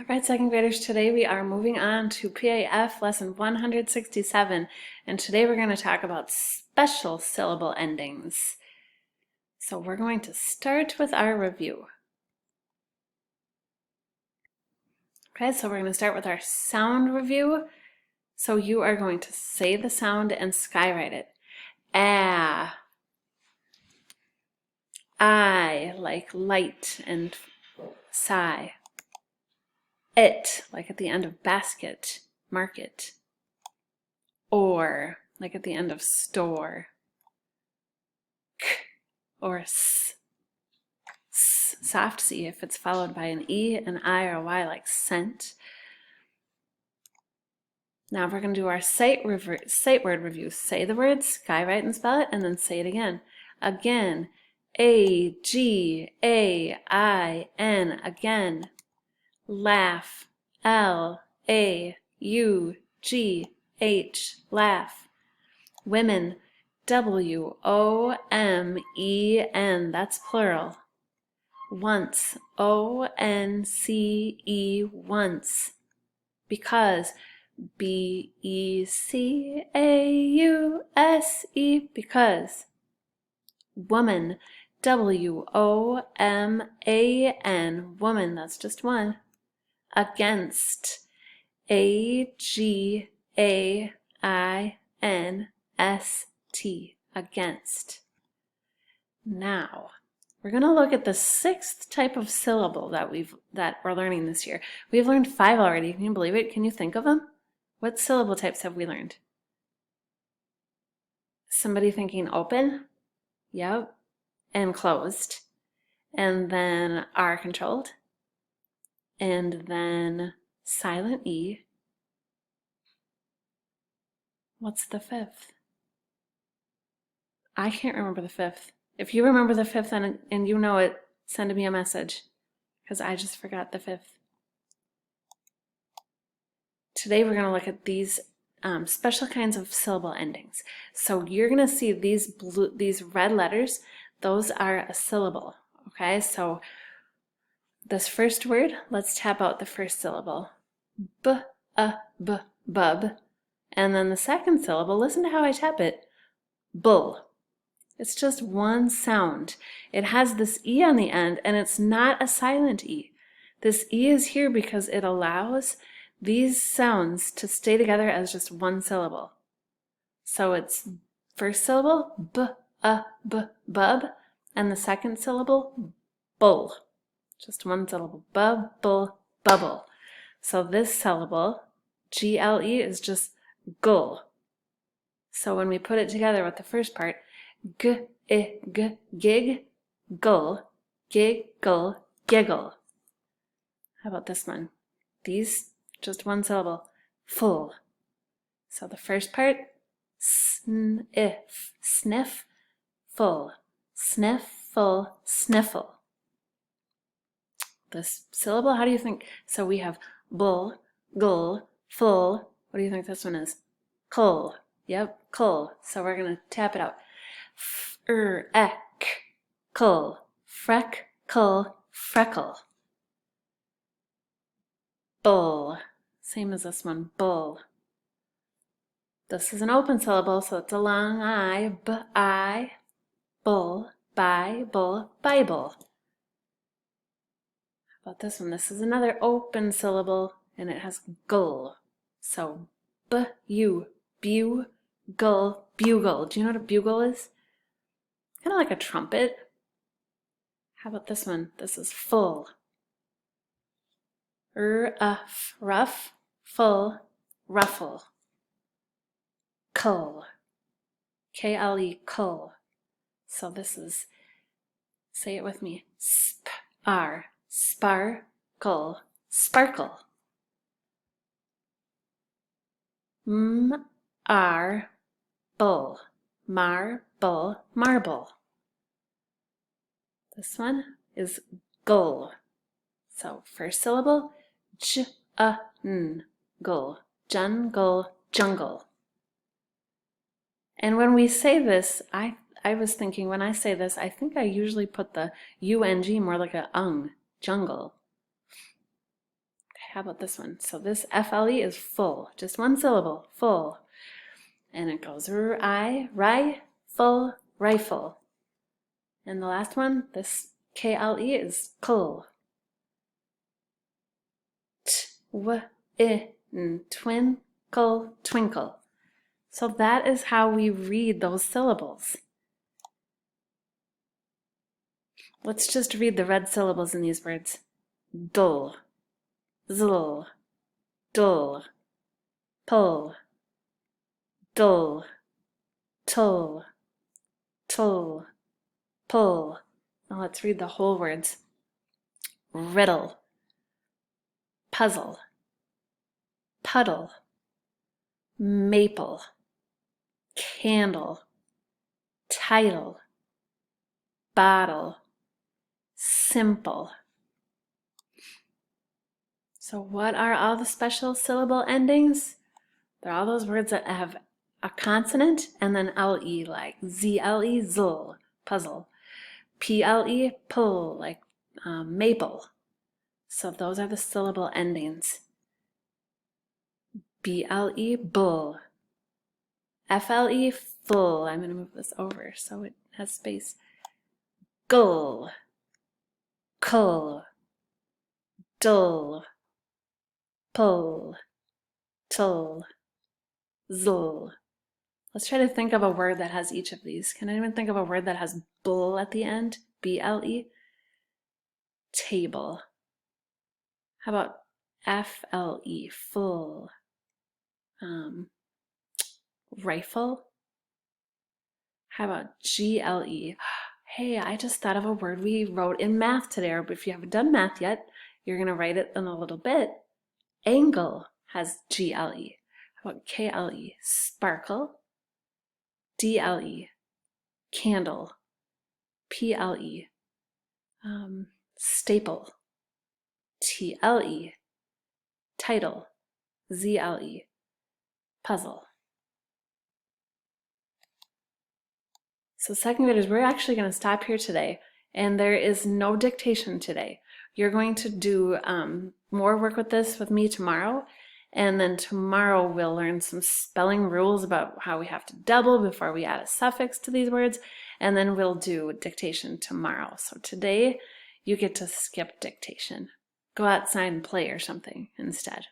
All right, second graders, today we are moving on to PAF lesson 167, and today we're going to talk about special syllable endings. So we're going to start with our review. Okay, so we're going to start with our sound review. So you are going to say the sound and skywrite it. Ah. I, like light and sigh. It, like at the end of basket, market. Or, like at the end of store. K, or s. S, soft C if it's followed by an E, an I, or a Y, like scent. Now we're going to do our sight word review. Say the word, skywrite and spell it, and then say it again. Again. A-G-A-I-N, again. Laugh, L-A-U-G-H, laugh. Women, W-O-M-E-N, that's plural. Once, O-N-C-E, once. Because, B-E-C-A-U-S-E, because. Woman, W-O-M-A-N, woman, that's just one. Against, A-G-A-I-N-S-T, against. Now, we're going to look at the sixth type of syllable that we're learning this year. We've learned 5 already. Can you believe it? Can you think of them? What syllable types have we learned? Somebody thinking open? Yep. And closed. And then R controlled. And then silent E. What's the fifth? I can't remember the fifth. If you remember the fifth and you know it, send me a message, because I just forgot the fifth. Today we're going to look at these special kinds of syllable endings. So you're going to see these red letters. Those are a syllable. Okay, so this first word, let's tap out the first syllable. B-a-b, bub. And then the second syllable, listen to how I tap it. Bull. It's just one sound. It has this E on the end, and it's not a silent E. This E is here because it allows these sounds to stay together as just one syllable. So it's first syllable, b-a-b, bub, and the second syllable, bull. Just one syllable, bubble, bubble. So this syllable, G-L-E, is just gull. So when we put it together with the first part, g-i-g, gig, gull, giggle, giggle. How about this one? These, just one syllable, full. So the first part, sniff, sniff, full. Sniff, full, sniffle. This syllable, how do you think? So we have bull, gull, full. What do you think this one is? Cull. Yep, cull. So we're going to tap it out. F-er-ek, cull. Freck, cull, freckle. Bull. Same as this one, bull. This is an open syllable, so it's a long I. B-I, bull, by, bull, Bible. How about this one? This is another open syllable, and it has gull. So b-u, bew, gull, bugle. Do you know what a bugle is? Kind of like a trumpet. How about this one? This is full. R-uff, rough, full, ruffle. Cull. K-L-E, cull. So this is, say it with me, sp-ar, sparkle, sparkle. M-ar, bull, marble, marble. This one is gull. So first syllable, j-a-n, gull, jungle, jungle. And when we say this, I was thinking when I say this, I think I usually put the U-N-G more like a ung, jungle. how about this one? So this FLE is full, just one syllable, full. And it goes full, rifle. And the last one, this KLE is kull. Twinkle, twinkle. So that is how we read those syllables. Let's just read the red syllables in these words. Dull, zl, dull, pull, dull, tull, tull, pull. Now let's read the whole words. Riddle, puzzle, puddle, maple, candle, title, bottle, simple. So what are all the special syllable endings? They're all those words that have a consonant and then LE, like ZLE, zl, puzzle. PLE, pull, like maple. So those are the syllable endings. BLE, bull. FLE, full. I'm going to move this over so it has space. Gull, cull, dull, pull, tull, zl. Let's try to think of a word that has each of these. Can anyone think of a word that has bull at the end? BLE. Table. How about FLE? Full. Rifle. How about GLE? Hey, I just thought of a word we wrote in math today, or if you haven't done math yet, you're going to write it in a little bit. Angle has GLE. How about KLE? Sparkle. DLE. Candle. PLE. Staple. TLE. Title. ZLE. Puzzle. So second graders, we're actually going to stop here today, and there is no dictation today. You're going to do more work with this with me tomorrow, and then tomorrow we'll learn some spelling rules about how we have to double before we add a suffix to these words, and then we'll do dictation tomorrow. So today you get to skip dictation. Go outside and play or something instead.